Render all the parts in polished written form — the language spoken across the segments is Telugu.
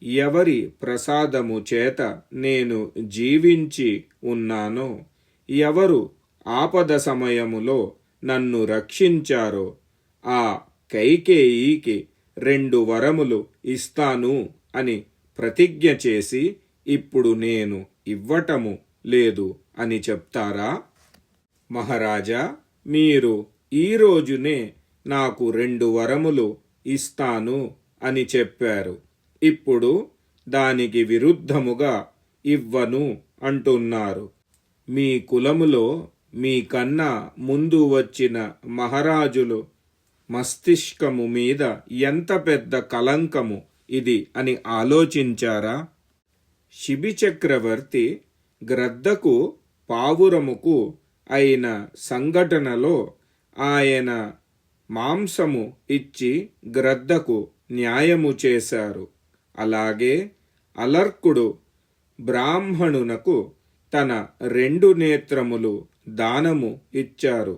ఎవరి ప్రసాదము చేత నేను జీవించి ఉన్నానో, ఎవరు ఆపద సమయములో నన్ను రక్షించారో ఆ కైకేయికి 2 వరములు ఇస్తాను అని ప్రతిజ్ఞ చేసి ఇప్పుడు నేను ఇవ్వటము లేదు అని చెప్తారా? మహారాజా, మీరు ఈ రోజునే నాకు 2 వరములు ఇస్తాను అని చెప్పారు. ఇప్పుడు దానికి విరుద్ధముగా ఇవ్వను అంటున్నారు. మీ కులములో మీకన్నా ముందు వచ్చిన మహారాజులు మస్తిష్కము మీద ఎంత పెద్ద కలంకము ఇది అని ఆలోచించారా? శిబి చక్రవర్తి గ్రద్దకు పావురముకు అయిన సంఘటనలో ఆయన మాంసము ఇచ్చి గ్రద్దకు న్యాయము చేశారు. అలాగే అలర్కుడు బ్రాహ్మణునకు తన 2 నేత్రములు దానము ఇచ్చారు.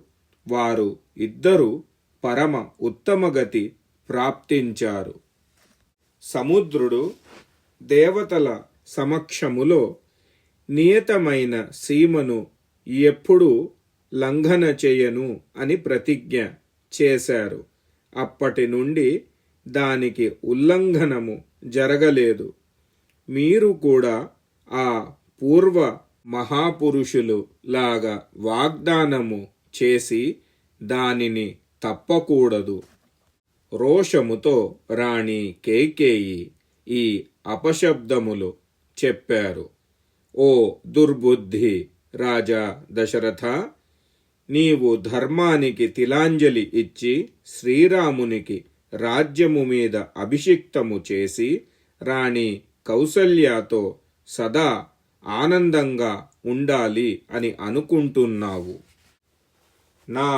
వారు ఇద్దరు పరమ ఉత్తమగతి ప్రాప్తించారు. సముద్రుడు దేవతల సమక్షములో నియతమైన సీమను ఎప్పుడూ లంఘన చేయను అని ప్రతిజ్ఞ చేశారు. అప్పటి నుండి దానికి ఉల్లంఘనము జరగలేదు. మీరు కూడా ఆ పూర్వ మహాపురుషులు లాగా వాగ్దానము చేసి దానిని తప్పకూడదు. రోషముతో రాణి కైకేయి ఈ అపశబ్దములు చెప్పారు. ఓ దుర్బుద్ధి రాజా దశరథ, నీవు ధర్మానికి తిలాంజలి ఇచ్చి శ్రీరామునికి రాజ్యము మీద అభిషిక్తము చేసి రాణి కౌసల్యతో సదా ఆనందంగా ఉండాలి అని అనుకుంటున్నావు. నా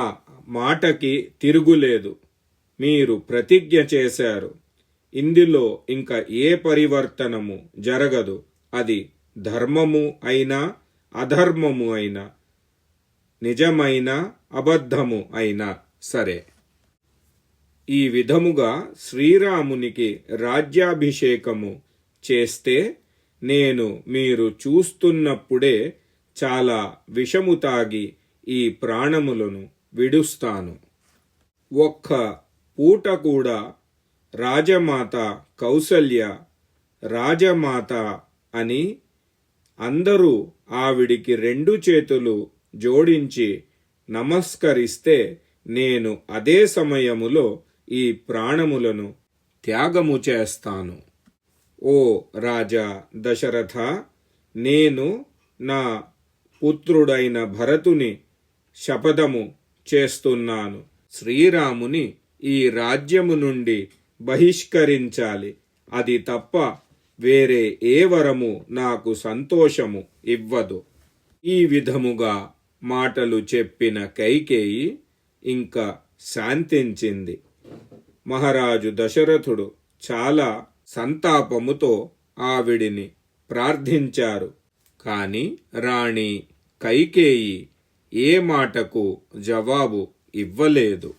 మాటకి తిరుగులేదు. మీరు ప్రతిజ్ఞ చేశారు. ఇందులో ఇంకా ఏ పరివర్తనము జరగదు. అది ధర్మము అయినా అధర్మము అయినా, నిజమైన అబద్ధము అయినా సరే. ఈ విధముగా శ్రీరామునికి రాజ్యాభిషేకము చేస్తే నేను మీరు చూస్తున్నప్పుడే చాలా విషము తాగి ఈ ప్రాణములను విడుస్తాను. ఒక్క పూట కూడా రాజమాత కౌసల్య రాజమాత అని అందరూ ఆవిడికి 2 చేతులు జోడించి నమస్కరిస్తే నేను అదే సమయములో ఈ ప్రాణములను త్యాగము చేస్తాను. ఓ రాజా దశరథ, నేను నా పుత్రుడైన భరతుని శపథము చేస్తున్నాను. శ్రీరాముని ఈ రాజ్యము నుండి బహిష్కరించాలి. అది తప్ప వేరే ఏ వరము నాకు సంతోషము ఇవ్వదు. ఈ విధముగా మాటలు చెప్పిన కైకేయి ఇంకా శాంతించింది. మహారాజు దశరథుడు చాలా సంతాపముతో ఆవిడిని ప్రార్థించారు. కాని రాణి కైకేయి ఏ మాటకు జవాబు ఇవ్వలేదు.